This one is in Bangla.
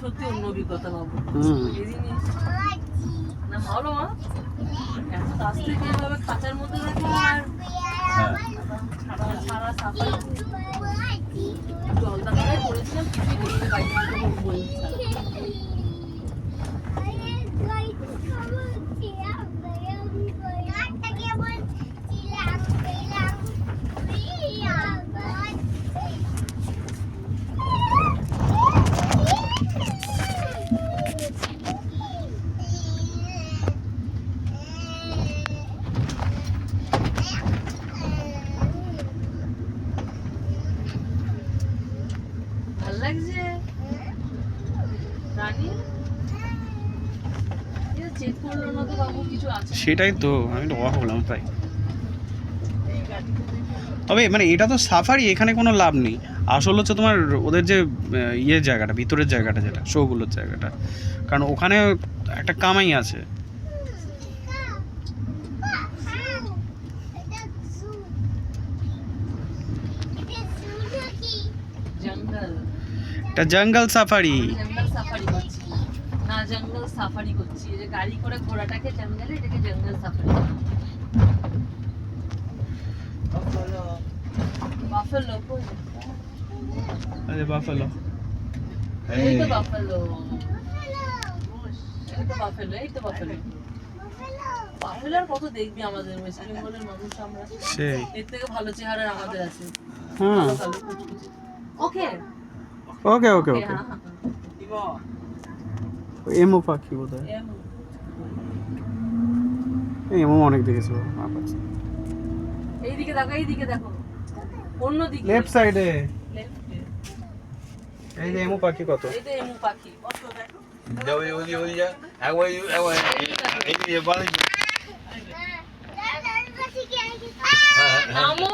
সত্যি অন্য অভিজ্ঞতা পাবো এই জিনিস না ভালো মা এত কাছ থেকে এভাবে খাঁচার মধ্যে রাখে আর সারা সাফারি জলটা করে করেছিলাম কিছুই দেখতে পাইনি সেটাই তো আমি তো অবাক হলাম তাই। তবে মানে এটা তো সাফারি, এখানে কোনো লাভ নেই। আসল হচ্ছে তোমার ওদের যে ইয়ের জায়গাটা, ভিতরের জায়গাটা, যেটা শোগুলোর জায়গাটা, কারণ ওখানে একটা কামাই আছে। এটা জঙ্গল সাফারি। জঙ্গল সাফারি করছি না, জঙ্গল সাফারি করছি, এই যে গাড়ি করে ঘোড়াটাকে জঙ্গলে, এটাকে জঙ্গল সাফারি। বাফেলো কই? আরে বাফেলো, এই তো বাফেলো, এই তো বাফেলো, এই তো বাফেলো। বাফেলোর কত দেখবি আমাদের ওয়েস্ট বেঙ্গলের মানুষ আমরা, সেই এর থেকে ভালো চেহারা আমাদের আছে। হ্যাঁ ওকে ওকে ওকে ওকে। এমো পাখি বোধ হয়, এমো অনেক দেখেছো। এইদিকে দেখো, এইদিকে দেখো, অন্যদিকে লেফট সাইডে লেফটে এই যে এমো পাখি কত। এই তো এমু পাখি কত দেখো। যাও ওই যা একবার এই যে বালি নামো